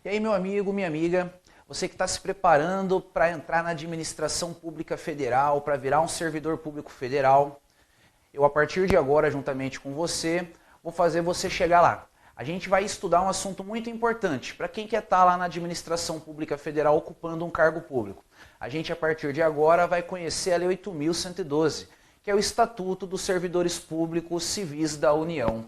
E aí, meu amigo, minha amiga, você que está se preparando para entrar na administração pública federal, para virar um servidor público federal, eu, a partir de agora, juntamente com você, vou fazer você chegar lá. A gente vai estudar um assunto muito importante para quem quer estar lá na administração pública federal ocupando um cargo público. A gente, a partir de agora, vai conhecer a Lei 8.112, que é o Estatuto dos Servidores Públicos Civis da União.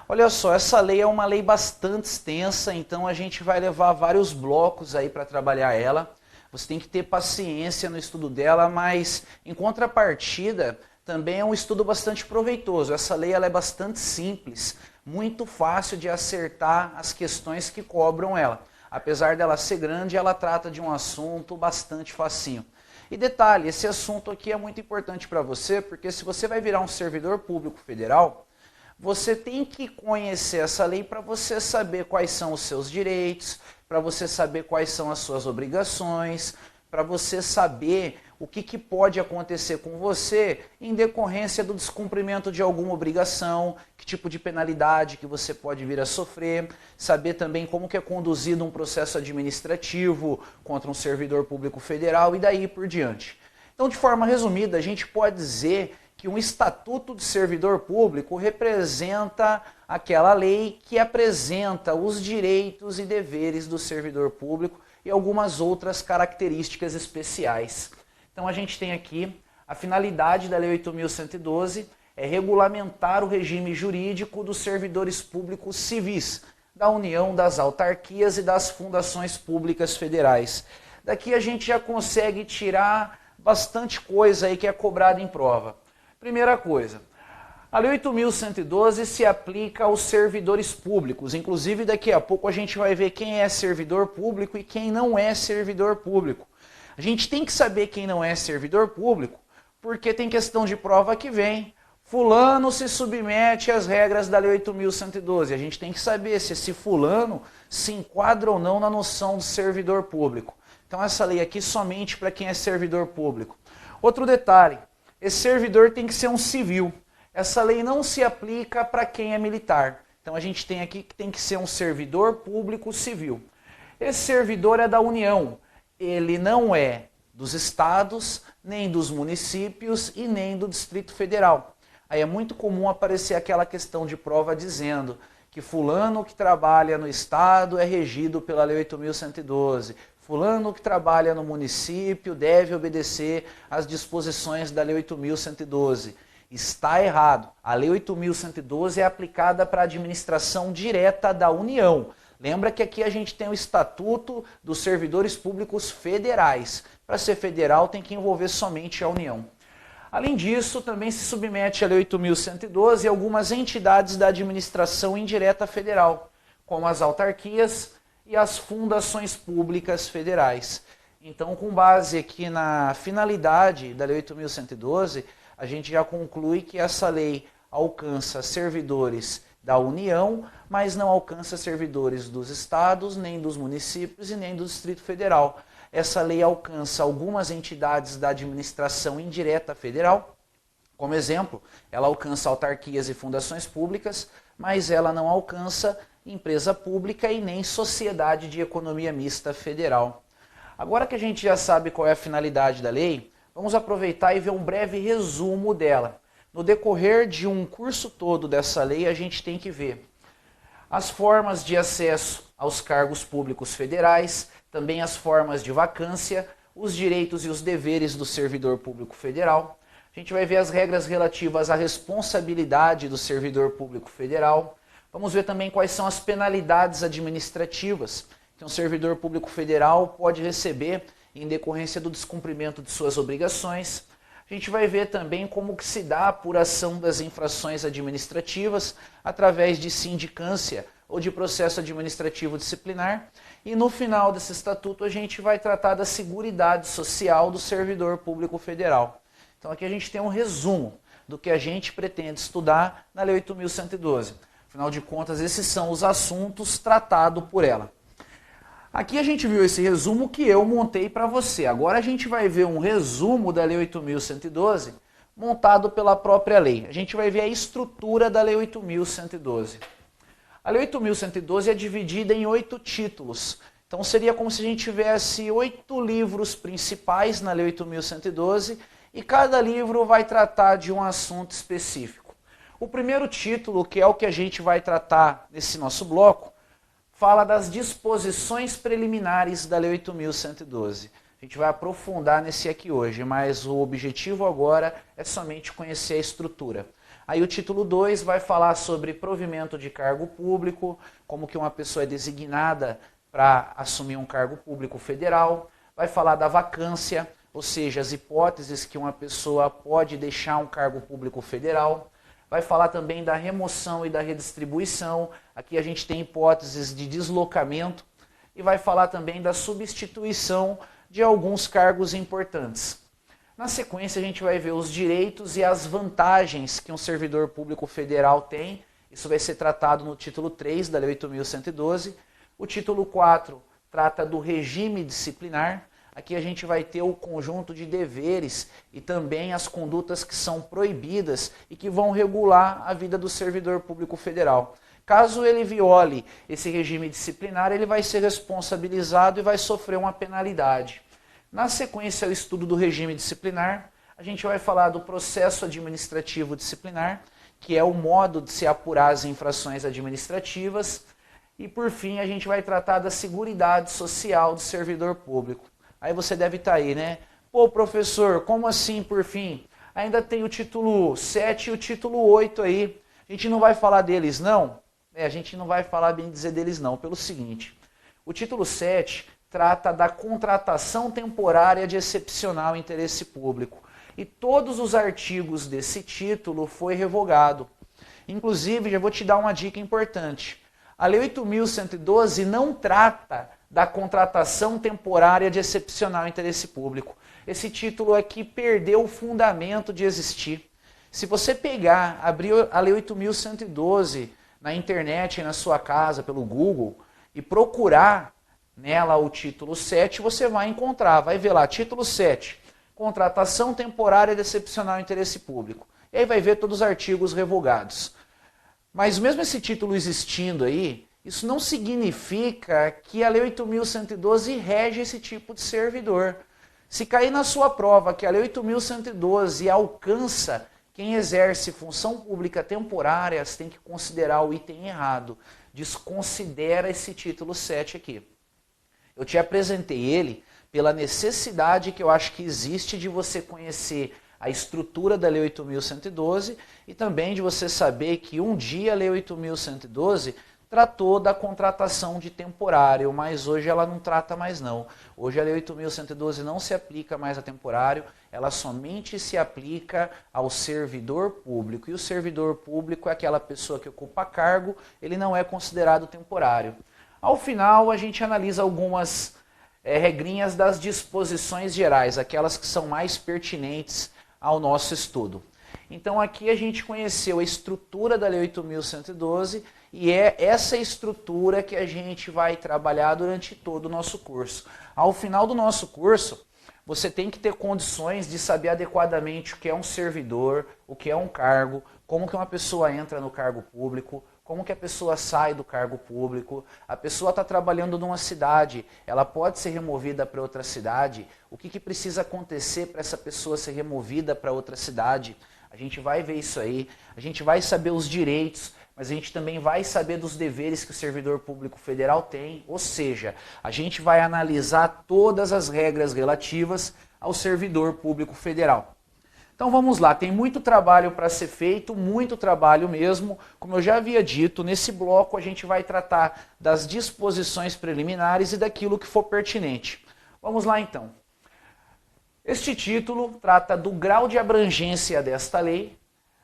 Olha só, essa lei é uma lei bastante extensa, então a gente vai levar vários blocos aí para trabalhar ela. Você tem que ter paciência no estudo dela, mas em contrapartida também é um estudo bastante proveitoso. Essa lei ela é bastante simples, muito fácil de acertar as questões que cobram ela. Apesar dela ser grande, ela trata de um assunto bastante facinho. E detalhe, esse assunto aqui é muito importante para você, porque se você vai virar um servidor público federal, você tem que conhecer essa lei para você saber quais são os seus direitos, para você saber quais são as suas obrigações, para você saber o que pode acontecer com você em decorrência do descumprimento de alguma obrigação, que tipo de penalidade que você pode vir a sofrer, saber também como que é conduzido um processo administrativo contra um servidor público federal e daí por diante. Então, de forma resumida, a gente pode dizer que um estatuto de servidor público representa aquela lei que apresenta os direitos e deveres do servidor público e algumas outras características especiais. Então a gente tem aqui a finalidade da Lei 8.112 é regulamentar o regime jurídico dos servidores públicos civis da União, das autarquias e das fundações públicas federais. Daqui a gente já consegue tirar bastante coisa aí que é cobrada em prova. Primeira coisa, a Lei 8.112 se aplica aos servidores públicos, inclusive daqui a pouco a gente vai ver quem é servidor público e quem não é servidor público. A gente tem que saber quem não é servidor público, porque tem questão de prova que vem. Fulano se submete às regras da Lei 8.112. A gente tem que saber se esse fulano se enquadra ou não na noção de servidor público. Então essa lei aqui somente para quem é servidor público. Outro detalhe, esse servidor tem que ser um civil. Essa lei não se aplica para quem é militar. Então a gente tem aqui que tem que ser um servidor público civil. Esse servidor é da União. Ele não é dos estados, nem dos municípios e nem do Distrito Federal. Aí é muito comum aparecer aquela questão de prova dizendo que fulano que trabalha no estado é regido pela Lei 8.112. Fulano que trabalha no município deve obedecer às disposições da Lei 8.112. Está errado. A Lei 8.112 é aplicada para a administração direta da União. Lembra que aqui a gente tem o Estatuto dos Servidores Públicos Federais. Para ser federal tem que envolver somente a União. Além disso, também se submete à Lei 8.112 algumas entidades da administração indireta federal, como as autarquias e as fundações públicas federais. Então, com base aqui na finalidade da Lei 8.112, a gente já conclui que essa lei alcança servidores da União, mas não alcança servidores dos estados, nem dos municípios e nem do Distrito Federal. Essa lei alcança algumas entidades da administração indireta federal. Como exemplo, ela alcança autarquias e fundações públicas, mas ela não alcança empresa pública e nem sociedade de economia mista federal. Agora que a gente já sabe qual é a finalidade da lei, vamos aproveitar e ver um breve resumo dela. No decorrer de um curso todo dessa lei, a gente tem que ver as formas de acesso aos cargos públicos federais, também as formas de vacância, os direitos e os deveres do servidor público federal. A gente vai ver as regras relativas à responsabilidade do servidor público federal. Vamos ver também quais são as penalidades administrativas que um servidor público federal pode receber em decorrência do descumprimento de suas obrigações. A gente vai ver também como que se dá a apuração das infrações administrativas através de sindicância ou de processo administrativo disciplinar. E no final desse estatuto a gente vai tratar da seguridade social do servidor público federal. Então aqui a gente tem um resumo do que a gente pretende estudar na Lei 8.112. Afinal de contas, esses são os assuntos tratados por ela. Aqui a gente viu esse resumo que eu montei para você. Agora a gente vai ver um resumo da Lei 8.112 montado pela própria lei. A gente vai ver a estrutura da Lei 8.112. A Lei 8.112 é dividida em 8 títulos. Então Então seria como se a gente tivesse 8 livros principais na Lei 8.112 e cada livro vai tratar de um assunto específico. O primeiro título, que é o que a gente vai tratar nesse nosso bloco, fala das disposições preliminares da Lei 8.112. A gente vai aprofundar nesse aqui hoje, mas o objetivo agora é somente conhecer a estrutura. Aí o título 2 vai falar sobre provimento de cargo público, como que uma pessoa é designada para assumir um cargo público federal. Vai falar da vacância, ou seja, as hipóteses que uma pessoa pode deixar um cargo público federal. Vai falar também da remoção e da redistribuição. Aqui a gente tem hipóteses de deslocamento. E vai falar também da substituição de alguns cargos importantes. Na sequência, a gente vai ver os direitos e as vantagens que um servidor público federal tem. Isso vai ser tratado no título 3 da Lei 8.112. O título 4 trata do regime disciplinar. Aqui a gente vai ter o conjunto de deveres e também as condutas que são proibidas e que vão regular a vida do servidor público federal. Caso ele viole esse regime disciplinar, ele vai ser responsabilizado e vai sofrer uma penalidade. Na sequência, o estudo do regime disciplinar, a gente vai falar do processo administrativo disciplinar, que é o modo de se apurar as infrações administrativas. E, por fim, a gente vai tratar da seguridade social do servidor público. Aí você deve estar aí, né? Pô, professor, como assim, por fim? Ainda tem o título 7 e o título 8 aí. A gente não vai falar deles, não? A gente não vai falar bem dizer deles, não, pelo seguinte. O título 7 trata da contratação temporária de excepcional interesse público. E todos os artigos desse título foi revogado. Inclusive, já vou te dar uma dica importante. A Lei 8.112 não trata da contratação temporária de excepcional interesse público. Esse título aqui perdeu o fundamento de existir. Se você pegar, abrir a Lei 8.112 na internet, na sua casa, pelo Google, e procurar nela o título 7, você vai encontrar, vai ver lá, título 7, contratação temporária de excepcional interesse público. E aí vai ver todos os artigos revogados. Mas mesmo esse título existindo aí, isso não significa que a Lei 8.112 rege esse tipo de servidor. Se cair na sua prova que a Lei 8.112 alcança quem exerce função pública temporária, você tem que considerar o item errado. Desconsidera esse título 7 aqui. Eu te apresentei ele pela necessidade que eu acho que existe de você conhecer a estrutura da Lei 8.112 e também de você saber que um dia a Lei 8.112 tratou da contratação de temporário, mas hoje ela não trata mais não. Hoje a Lei 8.112 não se aplica mais a temporário, ela somente se aplica ao servidor público. E o servidor público é aquela pessoa que ocupa cargo, ele não é considerado temporário. Ao final, a gente analisa algumas regrinhas das disposições gerais, aquelas que são mais pertinentes ao nosso estudo. Então aqui a gente conheceu a estrutura da Lei 8.112 e é essa estrutura que a gente vai trabalhar durante todo o nosso curso. Ao final do nosso curso, você tem que ter condições de saber adequadamente o que é um servidor, o que é um cargo, como que uma pessoa entra no cargo público, como que a pessoa sai do cargo público. A pessoa está trabalhando numa cidade, ela pode ser removida para outra cidade. O que precisa acontecer para essa pessoa ser removida para outra cidade? A gente vai ver isso aí, a gente vai saber os direitos, mas a gente também vai saber dos deveres que o servidor público federal tem. Ou seja, a gente vai analisar todas as regras relativas ao servidor público federal. Então vamos lá, tem muito trabalho para ser feito, muito trabalho mesmo. Como eu já havia dito, nesse bloco a gente vai tratar das disposições preliminares e daquilo que for pertinente. Vamos lá então. Este título trata do grau de abrangência desta lei,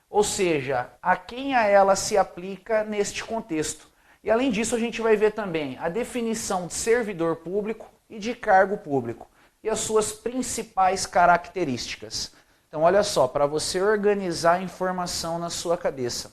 ou seja, a quem a ela se aplica neste contexto. E além disso a gente vai ver também a definição de servidor público e de cargo público e as suas principais características. Então, olha só, para você organizar a informação na sua cabeça.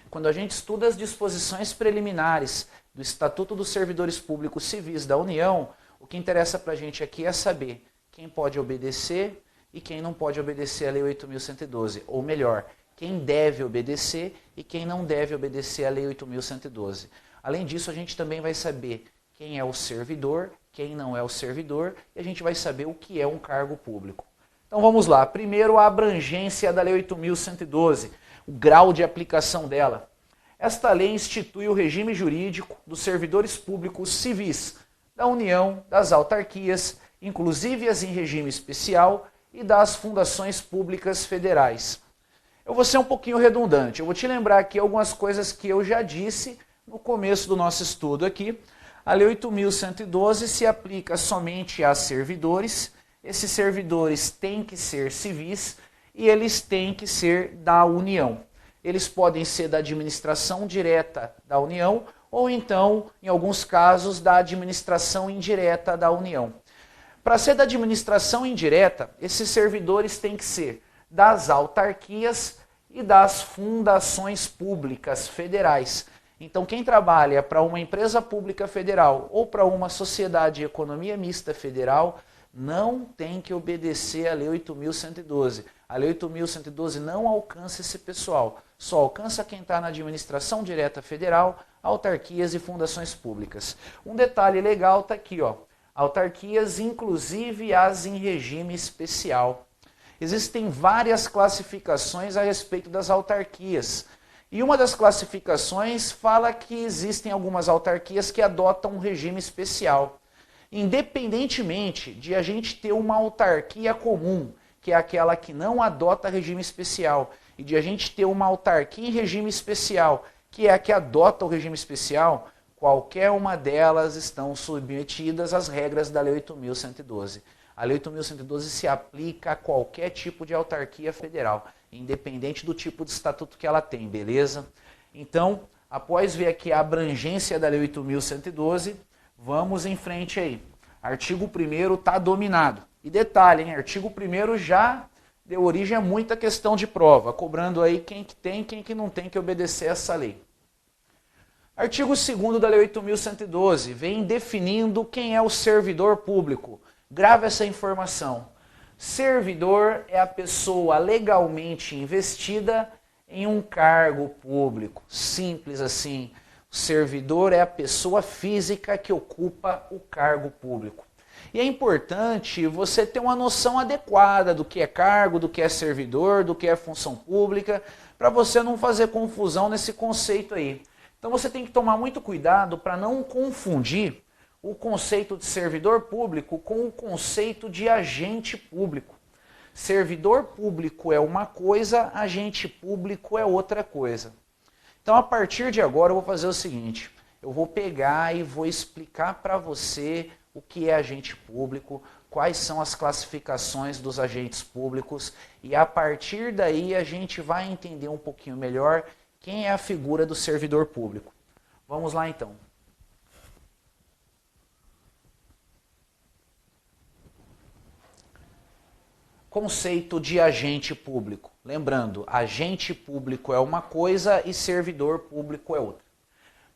Quando a gente estuda as disposições preliminares do Estatuto dos Servidores Públicos Civis da União, o que interessa para a gente aqui é saber quem pode obedecer e quem não pode obedecer à Lei 8.112. Ou melhor, quem deve obedecer e quem não deve obedecer à Lei 8.112. Além disso, a gente também vai saber quem é o servidor, quem não é o servidor, e a gente vai saber o que é um cargo público. Então vamos lá. Primeiro, a abrangência da Lei 8.112, o grau de aplicação dela. Esta lei institui o regime jurídico dos servidores públicos civis da União, das autarquias, inclusive as em regime especial, e das fundações públicas federais. Eu vou ser um pouquinho redundante, eu vou te lembrar aqui algumas coisas que eu já disse no começo do nosso estudo aqui. A Lei 8.112 se aplica somente a servidores. Esses servidores têm que ser civis e eles têm que ser da União. Eles podem ser da administração direta da União ou então, em alguns casos, da administração indireta da União. Para ser da administração indireta, esses servidores têm que ser das autarquias e das fundações públicas federais. Então, quem trabalha para uma empresa pública federal ou para uma sociedade de economia mista federal não tem que obedecer à Lei 8.112. A Lei 8.112 não alcança esse pessoal, só alcança quem está na administração direta federal, autarquias e fundações públicas. Um detalhe legal está aqui, ó. Autarquias, inclusive as em regime especial. Existem várias classificações a respeito das autarquias. E uma das classificações fala que existem algumas autarquias que adotam um regime especial. Independentemente de a gente ter uma autarquia comum, que é aquela que não adota regime especial, e de a gente ter uma autarquia em regime especial, que é a que adota o regime especial, qualquer uma delas estão submetidas às regras da Lei 8.112. A Lei 8.112 se aplica a qualquer tipo de autarquia federal, independente do tipo de estatuto que ela tem, beleza? Então, após ver aqui a abrangência da Lei 8.112, vamos em frente aí. Artigo 1º está dominado. E detalhe, hein? Artigo 1º já deu origem a muita questão de prova, cobrando aí quem que tem e quem que não tem que obedecer essa lei. Artigo 2º da Lei 8.112 vem definindo quem é o servidor público. Grave essa informação. Servidor é a pessoa legalmente investida em um cargo público. Simples assim. O servidor é a pessoa física que ocupa o cargo público. E é importante você ter uma noção adequada do que é cargo, do que é servidor, do que é função pública, para você não fazer confusão nesse conceito aí. Então você tem que tomar muito cuidado para não confundir o conceito de servidor público com o conceito de agente público. Servidor público é uma coisa, agente público é outra coisa. Então, a partir de agora, eu vou fazer o seguinte, eu vou pegar e vou explicar para você o que é agente público, quais são as classificações dos agentes públicos, e a partir daí a gente vai entender um pouquinho melhor quem é a figura do servidor público. Vamos lá então. Conceito de agente público. Lembrando, agente público é uma coisa e servidor público é outra.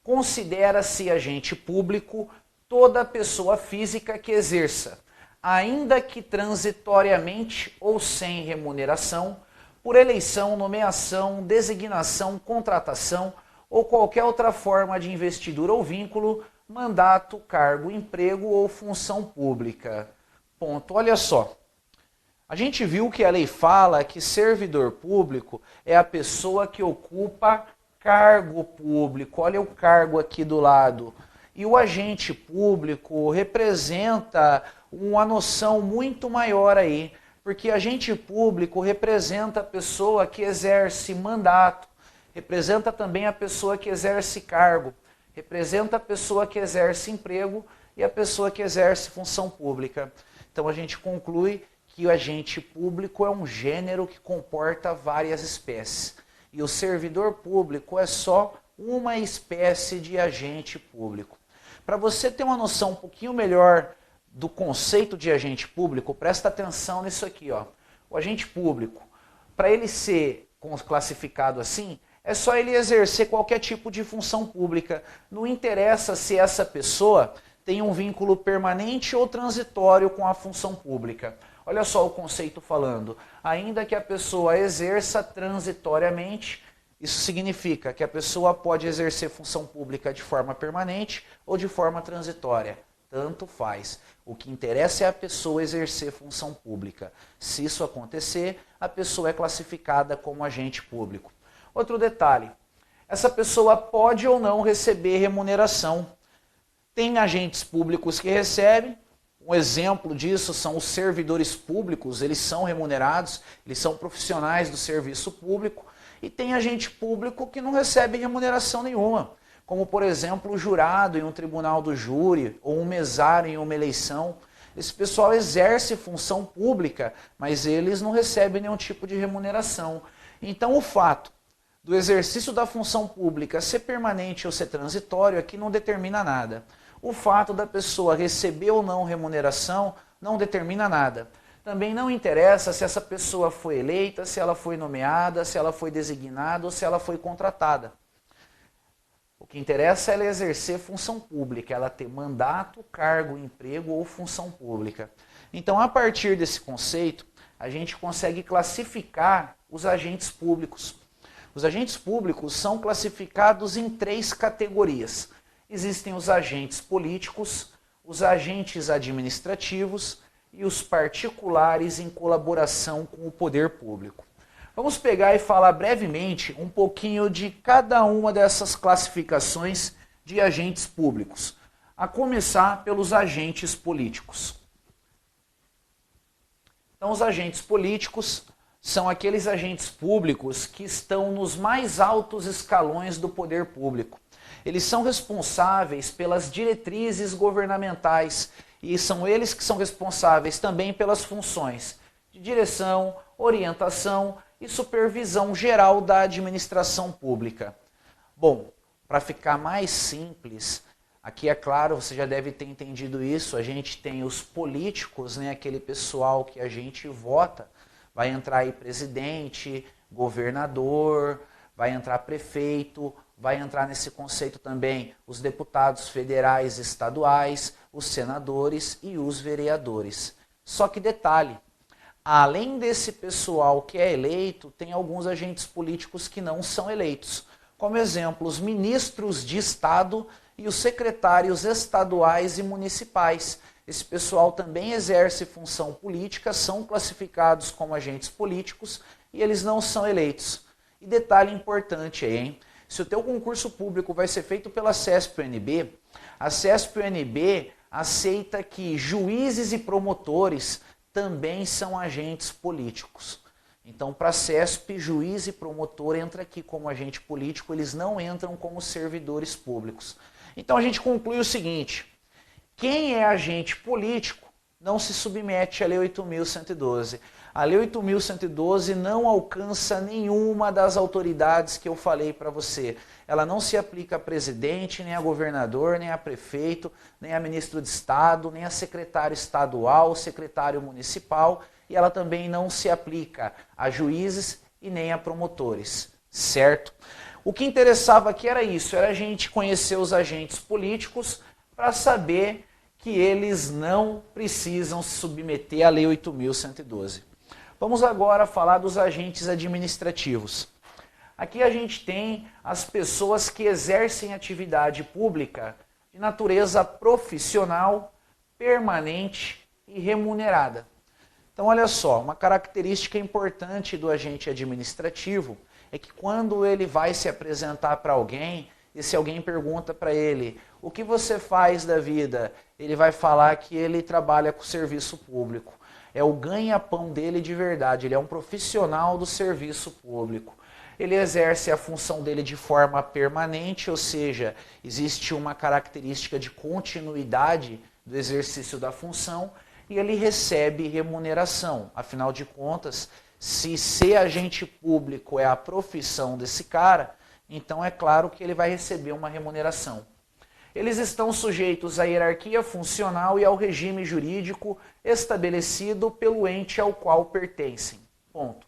Considera-se agente público toda pessoa física que exerça, ainda que transitoriamente ou sem remuneração, por eleição, nomeação, designação, contratação ou qualquer outra forma de investidura ou vínculo, mandato, cargo, emprego ou função pública. Ponto. Olha só. A gente viu que a lei fala que servidor público é a pessoa que ocupa cargo público. Olha o cargo aqui do lado. E o agente público representa uma noção muito maior aí, porque agente público representa a pessoa que exerce mandato, representa também a pessoa que exerce cargo, representa a pessoa que exerce emprego e a pessoa que exerce função pública. Então a gente conclui que o agente público é um gênero que comporta várias espécies. E o servidor público é só uma espécie de agente público. Para você ter uma noção um pouquinho melhor do conceito de agente público, presta atenção nisso aqui, ó. O agente público, para ele ser classificado assim, é só ele exercer qualquer tipo de função pública. Não interessa se essa pessoa tem um vínculo permanente ou transitório com a função pública. Olha só o conceito falando, ainda que a pessoa exerça transitoriamente Isso significa que a pessoa pode exercer função pública de forma permanente ou de forma transitória. Tanto faz. O que interessa é a pessoa exercer função pública. Se isso acontecer, a pessoa é classificada como agente público. Outro detalhe, essa pessoa pode ou não receber remuneração. Tem agentes públicos que recebem, um exemplo disso são os servidores públicos, eles são remunerados, eles são profissionais do serviço público, e tem agente público que não recebe remuneração nenhuma, como por exemplo o jurado em um tribunal do júri, ou um mesário em uma eleição. Esse pessoal exerce função pública, mas eles não recebem nenhum tipo de remuneração. Então o fato do exercício da função pública ser permanente ou ser transitório aqui não determina nada. O fato da pessoa receber ou não remuneração não determina nada. Também não interessa se essa pessoa foi eleita, se ela foi nomeada, se ela foi designada ou se ela foi contratada. O que interessa é ela exercer função pública, ela ter mandato, cargo, emprego ou função pública. Então, a partir desse conceito, a gente consegue classificar os agentes públicos. Os agentes públicos são classificados em 3 categorias. Existem os agentes políticos, os agentes administrativos e os particulares em colaboração com o poder público. Vamos pegar e falar brevemente um pouquinho de cada uma dessas classificações de agentes públicos, a começar pelos agentes políticos. Então, os agentes políticos são aqueles agentes públicos que estão nos mais altos escalões do poder público. Eles são responsáveis pelas diretrizes governamentais e são eles que são responsáveis também pelas funções de direção, orientação e supervisão geral da administração pública. Bom, para ficar mais simples, aqui é claro, você já deve ter entendido isso, a gente tem os políticos, né, aquele pessoal que a gente vota, vai entrar aí presidente, governador, vai entrar prefeito, vai entrar nesse conceito também os deputados federais e estaduais, os senadores e os vereadores. Só que detalhe, além desse pessoal que é eleito, tem alguns agentes políticos que não são eleitos. Como exemplo, os ministros de Estado e os secretários estaduais e municipais. Esse pessoal também exerce função política, são classificados como agentes políticos e eles não são eleitos. E detalhe importante aí, hein? Se o teu concurso público vai ser feito pela CESP-UNB, a CESP-UNB aceita que juízes e promotores também são agentes políticos. Então, para a CESP, juiz e promotor entra aqui como agente político, eles não entram como servidores públicos. Então, a gente conclui o seguinte: quem é agente político não se submete à Lei 8.112. A Lei 8.112 não alcança nenhuma das autoridades que eu falei para você. Ela não se aplica a presidente, nem a governador, nem a prefeito, nem a ministro de Estado, nem a secretário estadual, secretário municipal, e ela também não se aplica a juízes e nem a promotores, certo? O que interessava aqui era isso, era a gente conhecer os agentes políticos para saber que eles não precisam se submeter à Lei 8.112. Vamos agora falar dos agentes administrativos. Aqui a gente tem as pessoas que exercem atividade pública de natureza profissional, permanente e remunerada. Então olha só, uma característica importante do agente administrativo é que quando ele vai se apresentar para alguém, e se alguém pergunta para ele, o que você faz da vida? Ele vai falar que ele trabalha com serviço público. É o ganha-pão dele de verdade, ele é um profissional do serviço público. Ele exerce a função dele de forma permanente, ou seja, existe uma característica de continuidade do exercício da função e ele recebe remuneração. Afinal de contas, se ser agente público é a profissão desse cara, então é claro que ele vai receber uma remuneração. Eles estão sujeitos à hierarquia funcional e ao regime jurídico estabelecido pelo ente ao qual pertencem. Ponto.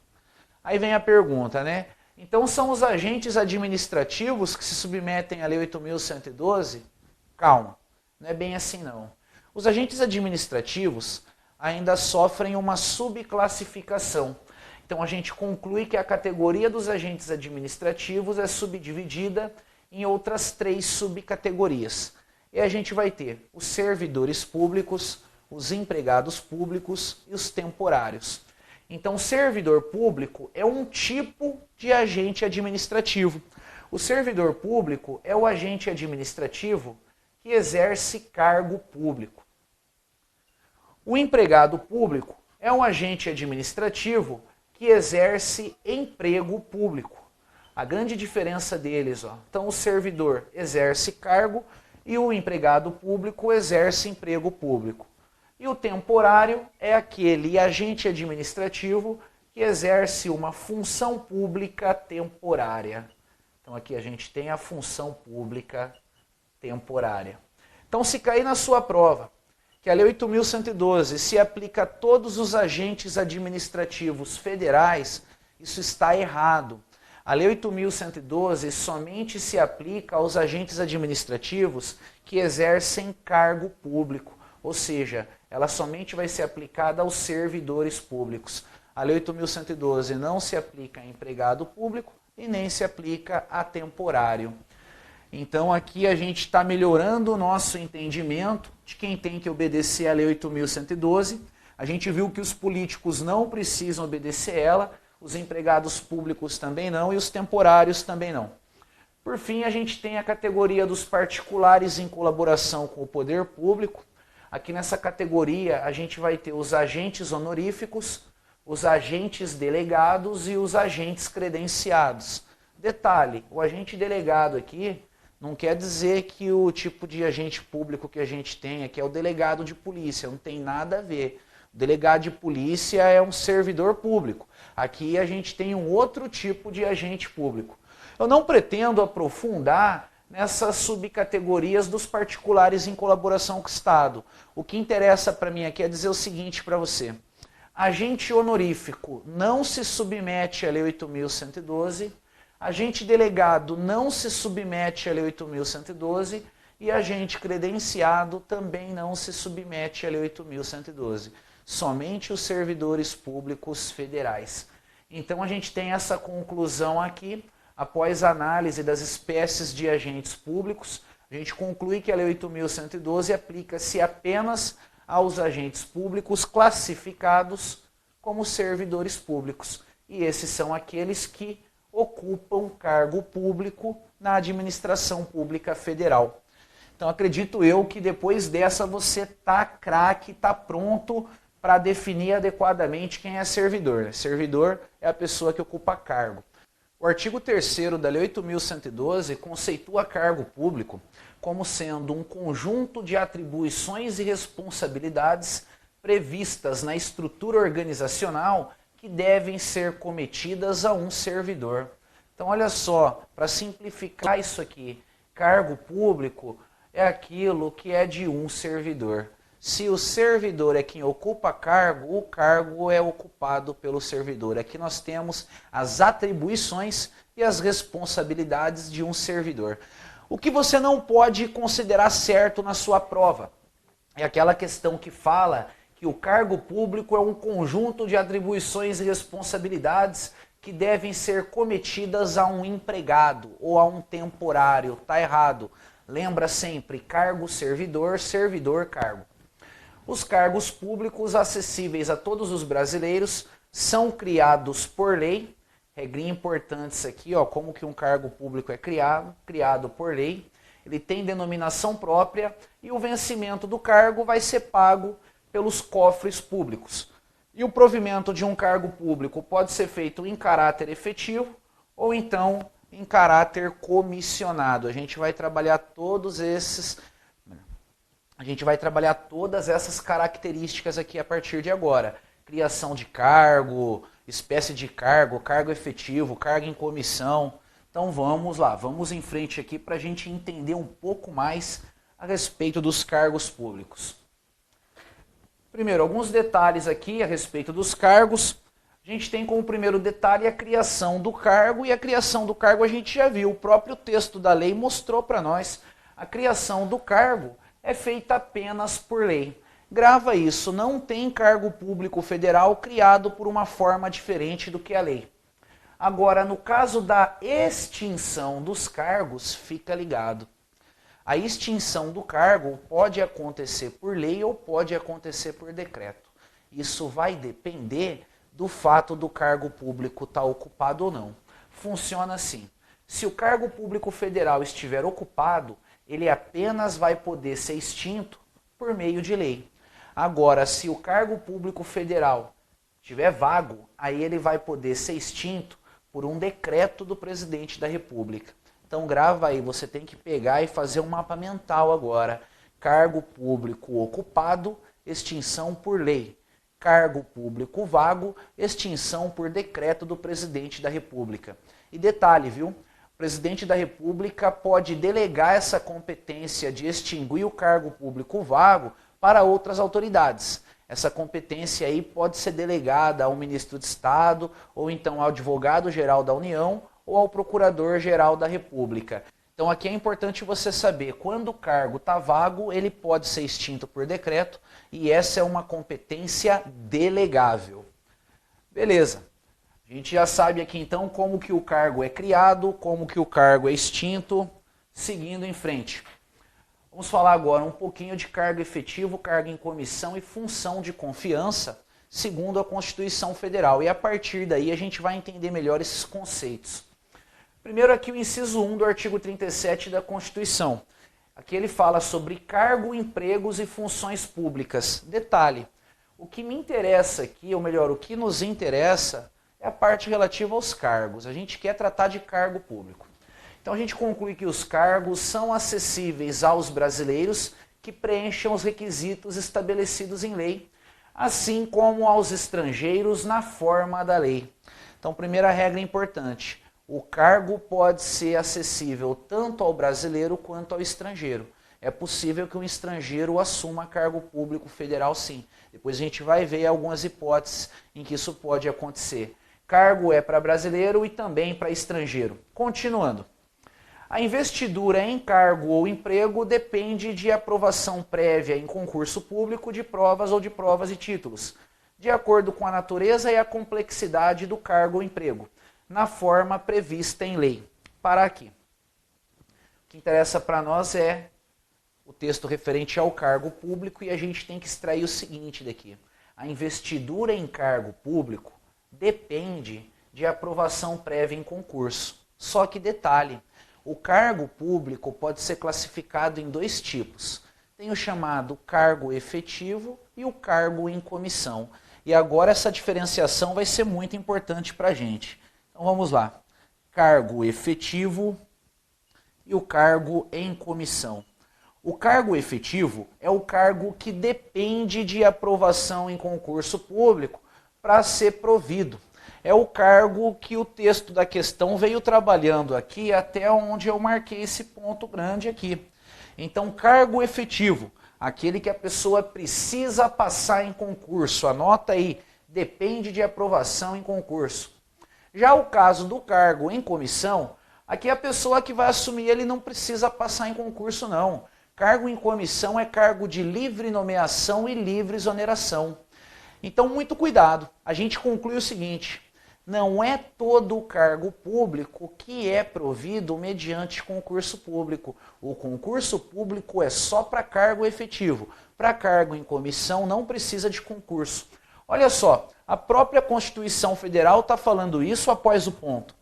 Aí vem a pergunta, né? Então são os agentes administrativos que se submetem à Lei 8.112? Calma, não é bem assim não. Os agentes administrativos ainda sofrem uma subclassificação. Então Então a gente conclui que a categoria dos agentes administrativos é subdividida em outras 3 subcategorias. E a gente vai ter os servidores públicos, os empregados públicos e os temporários. Então, servidor público é um tipo de agente administrativo. O servidor público é o agente administrativo que exerce cargo público. O empregado público é um agente administrativo que exerce emprego público. A grande diferença deles, então o servidor exerce cargo e o empregado público exerce emprego público. E o temporário é aquele agente administrativo que exerce uma função pública temporária. Então aqui a gente tem a função pública temporária. Então se cair na sua prova que a Lei 8.112 se aplica a todos os agentes administrativos federais, isso está errado. A Lei 8.112 somente se aplica aos agentes administrativos que exercem cargo público, ou seja, ela somente vai ser aplicada aos servidores públicos. A Lei 8.112 não se aplica a empregado público e nem se aplica a temporário. Então aqui a gente está melhorando o nosso entendimento de quem tem que obedecer a Lei 8.112. A gente viu que os políticos não precisam obedecer ela, os empregados públicos também não e os temporários também não. Por fim, a gente tem a categoria dos particulares em colaboração com o poder público. Aqui nessa categoria a gente vai ter os agentes honoríficos, os agentes delegados e os agentes credenciados. Detalhe, o agente delegado aqui não quer dizer que o tipo de agente público que a gente tem aqui é o delegado de polícia, não tem nada a ver. O delegado de polícia é um servidor público. Aqui a gente tem um outro tipo de agente público. Eu não pretendo aprofundar nessas subcategorias dos particulares em colaboração com o Estado. O que interessa para mim aqui é dizer o seguinte para você. Agente honorífico não se submete à Lei 8.112, agente delegado não se submete à Lei 8.112 e agente credenciado também não se submete à Lei 8.112. Somente os servidores públicos federais. Então a gente tem essa conclusão aqui, após a análise das espécies de agentes públicos, a gente conclui que a Lei 8.112 aplica-se apenas aos agentes públicos classificados como servidores públicos. E esses são aqueles que ocupam cargo público na administração pública federal. Então acredito eu que depois dessa você tá craque, tá pronto para definir adequadamente quem é servidor. Servidor é a pessoa que ocupa cargo. O artigo 3º da Lei 8.112 conceitua cargo público como sendo um conjunto de atribuições e responsabilidades previstas na estrutura organizacional que devem ser cometidas a um servidor. Então olha só, para simplificar isso aqui, cargo público é aquilo que é de um servidor. Se o servidor é quem ocupa cargo, o cargo é ocupado pelo servidor. Aqui nós temos as atribuições e as responsabilidades de um servidor. O que você não pode considerar certo na sua prova é aquela questão que fala que o cargo público é um conjunto de atribuições e responsabilidades que devem ser cometidas a um empregado ou a um temporário. Está errado. Lembra sempre, cargo servidor, servidor cargo. Os cargos públicos acessíveis a todos os brasileiros são criados por lei. Regrinha importante isso aqui, ó, como que um cargo público é criado por lei. Ele tem denominação própria e o vencimento do cargo vai ser pago pelos cofres públicos. E o provimento de um cargo público pode ser feito em caráter efetivo ou então em caráter comissionado. A gente vai trabalhar todas essas características aqui a partir de agora. Criação de cargo, espécie de cargo, cargo efetivo, cargo em comissão. Então vamos lá, vamos em frente aqui para a gente entender um pouco mais a respeito dos cargos públicos. Primeiro, alguns detalhes aqui a respeito dos cargos. A gente tem como primeiro detalhe a criação do cargo, e a criação do cargo a gente já viu, o próprio texto da lei mostrou para nós. A criação do cargo é feita apenas por lei. grava isso, não tem cargo público federal criado por uma forma diferente do que a lei. Agora, no caso da extinção dos cargos, fica ligado. A extinção do cargo pode acontecer por lei ou pode acontecer por decreto. Isso vai depender do fato do cargo público estar ocupado ou não. Funciona assim. Se o cargo público federal estiver ocupado, ele apenas vai poder ser extinto por meio de lei. Agora, se o cargo público federal estiver vago, aí ele vai poder ser extinto por um decreto do presidente da República. Então grava aí, você tem que pegar e fazer um mapa mental agora. Cargo público ocupado, extinção por lei. Cargo público vago, extinção por decreto do presidente da República. E detalhe, viu? O presidente da República pode delegar essa competência de extinguir o cargo público vago para outras autoridades. Essa competência aí pode ser delegada ao ministro de Estado, ou então ao advogado-geral da União, ou ao procurador-geral da República. Então aqui é importante você saber, quando o cargo está vago, ele pode ser extinto por decreto, e essa é uma competência delegável. Beleza. A gente já sabe aqui então como que o cargo é criado, como que o cargo é extinto. Seguindo em frente. Vamos falar agora um pouquinho de cargo efetivo, cargo em comissão e função de confiança, segundo a Constituição Federal. E a partir daí a gente vai entender melhor esses conceitos. Primeiro aqui o inciso 1 do artigo 37 da Constituição. Aqui ele fala sobre cargo, empregos e funções públicas. Detalhe, o que me interessa aqui, ou melhor, o que nos interessa é a parte relativa aos cargos. A gente quer tratar de cargo público. Então a gente conclui que os cargos são acessíveis aos brasileiros que preencham os requisitos estabelecidos em lei, assim como aos estrangeiros na forma da lei. Então, primeira regra importante, o cargo pode ser acessível tanto ao brasileiro quanto ao estrangeiro. É possível que um estrangeiro assuma cargo público federal, sim. Depois a gente vai ver algumas hipóteses em que isso pode acontecer. Cargo é para brasileiro e também para estrangeiro. Continuando. A investidura em cargo ou emprego depende de aprovação prévia em concurso público de provas ou de provas e títulos, de acordo com a natureza e a complexidade do cargo ou emprego, na forma prevista em lei. Para aqui. O que interessa para nós é o texto referente ao cargo público e a gente tem que extrair o seguinte daqui. A investidura em cargo público depende de aprovação prévia em concurso. Só que detalhe, o cargo público pode ser classificado em dois tipos. Tem o chamado cargo efetivo e o cargo em comissão. E agora essa diferenciação vai ser muito importante para a gente. Então vamos lá. Cargo efetivo e o cargo em comissão. O cargo efetivo é o cargo que depende de aprovação em concurso público para ser provido. É o cargo que o texto da questão veio trabalhando aqui até onde eu marquei esse ponto grande aqui. Então, cargo efetivo, aquele que a pessoa precisa passar em concurso. Anota aí, depende de aprovação em concurso. Já o caso do cargo em comissão, aqui a pessoa que vai assumir ele não precisa passar em concurso não. Cargo em comissão é cargo de livre nomeação e livre exoneração. Então, muito cuidado. A gente conclui o seguinte, não é todo o cargo público que é provido mediante concurso público. O concurso público é só para cargo efetivo. Para cargo em comissão não precisa de concurso. Olha só, a própria Constituição Federal está falando isso após o ponto.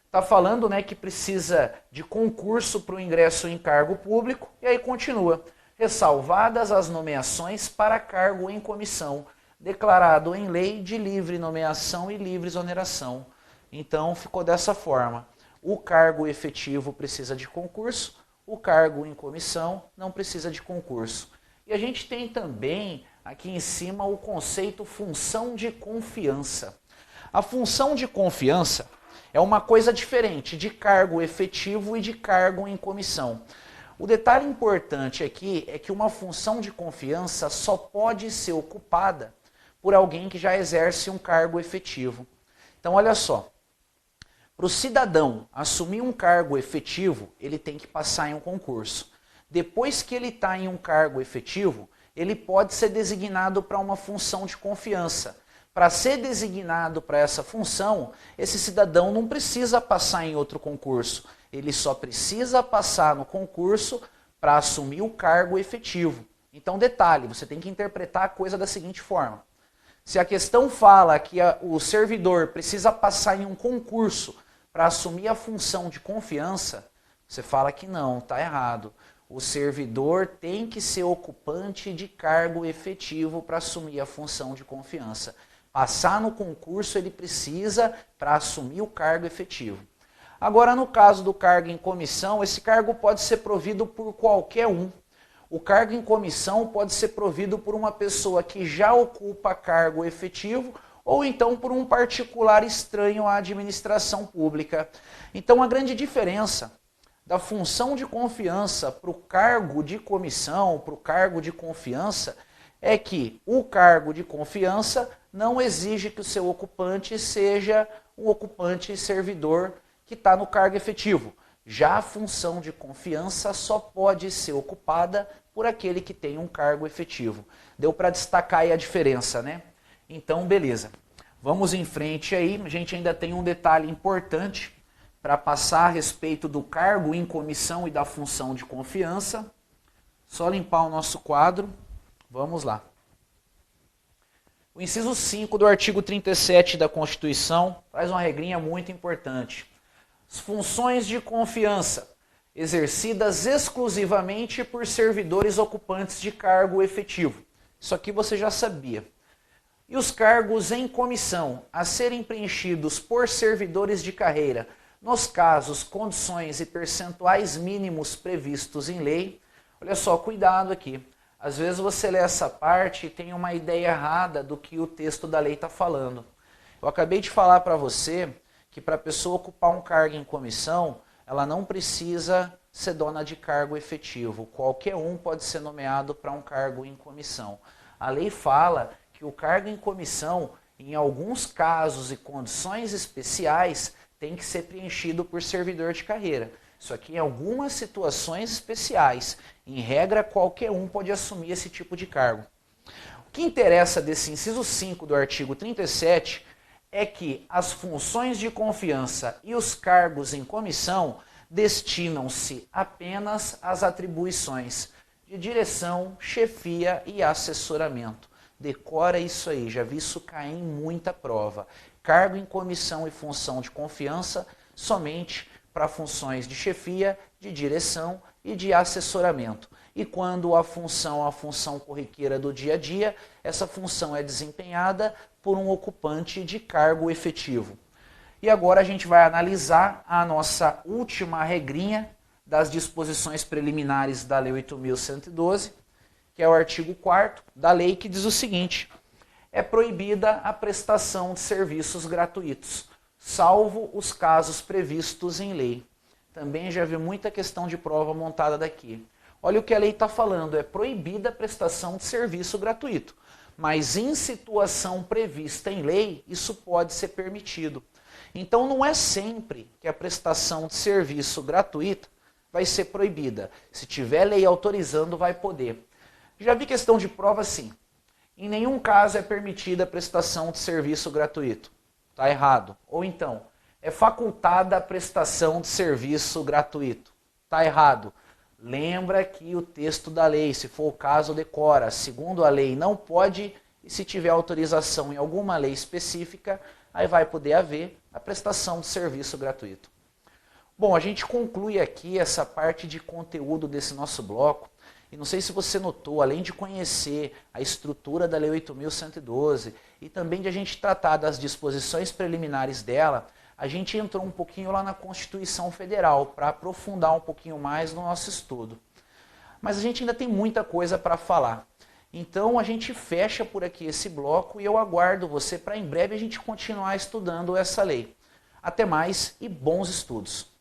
Está falando, né, que precisa de concurso para o ingresso em cargo público, e aí continua. Ressalvadas as nomeações para cargo em comissão, declarado em lei de livre nomeação e livre exoneração. Então ficou dessa forma. O cargo efetivo precisa de concurso, o cargo em comissão não precisa de concurso. E a gente tem também aqui em cima o conceito função de confiança. A função de confiança é uma coisa diferente de cargo efetivo e de cargo em comissão. O detalhe importante aqui é que uma função de confiança só pode ser ocupada por alguém que já exerce um cargo efetivo. Então, olha só, para o cidadão assumir um cargo efetivo, ele tem que passar em um concurso. Depois que ele está em um cargo efetivo, ele pode ser designado para uma função de confiança. Para ser designado para essa função, esse cidadão não precisa passar em outro concurso. Ele só precisa passar no concurso para assumir o cargo efetivo. Então, detalhe, você tem que interpretar a coisa da seguinte forma. Se a questão fala que o servidor precisa passar em um concurso para assumir a função de confiança, você fala que não, está errado. O servidor tem que ser ocupante de cargo efetivo para assumir a função de confiança. Passar no concurso ele precisa para assumir o cargo efetivo. Agora, no caso do cargo em comissão, esse cargo pode ser provido por qualquer um. O cargo em comissão pode ser provido por uma pessoa que já ocupa cargo efetivo ou então por um particular estranho à administração pública. Então, a grande diferença da função de confiança para o cargo de comissão, para o cargo de confiança, é que o cargo de confiança não exige que o seu ocupante seja um ocupante servidor que está no cargo efetivo. Já a função de confiança só pode ser ocupada por aquele que tem um cargo efetivo. Deu para destacar aí a diferença, né? Então, beleza. Vamos em frente aí. A gente ainda tem um detalhe importante para passar a respeito do cargo em comissão e da função de confiança. Só limpar o nosso quadro. Vamos lá. O inciso 5 do artigo 37 da Constituição traz uma regrinha muito importante. As funções de confiança exercidas exclusivamente por servidores ocupantes de cargo efetivo. Isso aqui você já sabia. E os cargos em comissão a serem preenchidos por servidores de carreira, nos casos, condições e percentuais mínimos previstos em lei. Olha só, cuidado aqui. Às vezes você lê essa parte e tem uma ideia errada do que o texto da lei está falando. Eu acabei de falar para você que para a pessoa ocupar um cargo em comissão, ela não precisa ser dona de cargo efetivo. Qualquer um pode ser nomeado para um cargo em comissão. A lei fala que o cargo em comissão, em alguns casos e condições especiais, tem que ser preenchido por servidor de carreira. Isso aqui em algumas situações especiais. Em regra, qualquer um pode assumir esse tipo de cargo. O que interessa desse inciso 5 do artigo 37 é que as funções de confiança e os cargos em comissão destinam-se apenas às atribuições de direção, chefia e assessoramento. Decora isso aí, já vi isso cair em muita prova. Cargo em comissão e função de confiança somente para funções de chefia, de direção e de assessoramento. E quando a função corriqueira do dia a dia, essa função é desempenhada por um ocupante de cargo efetivo. E agora a gente vai analisar a nossa última regrinha das disposições preliminares da Lei 8.112, que é o artigo 4º da lei, que diz o seguinte: é proibida a prestação de serviços gratuitos, salvo os casos previstos em lei. Também já vi muita questão de prova montada daqui. Olha o que a lei está falando, é proibida a prestação de serviço gratuito. Mas em situação prevista em lei, isso pode ser permitido. Então não é sempre que a prestação de serviço gratuito vai ser proibida. Se tiver lei autorizando, vai poder. Já vi questão de prova assim. Em nenhum caso é permitida a prestação de serviço gratuito. Está errado. Ou então, é facultada a prestação de serviço gratuito. Está errado. Lembra que o texto da lei, se for o caso, decora. Segundo a lei, não pode, e se tiver autorização em alguma lei específica, aí vai poder haver a prestação de serviço gratuito. Bom, a gente conclui aqui essa parte de conteúdo desse nosso bloco. E não sei se você notou, além de conhecer a estrutura da Lei 8.112 e também de a gente tratar das disposições preliminares dela, a gente entrou um pouquinho lá na Constituição Federal para aprofundar um pouquinho mais no nosso estudo. Mas a gente ainda tem muita coisa para falar. Então a gente fecha por aqui esse bloco e eu aguardo você para em breve a gente continuar estudando essa lei. Até mais e bons estudos!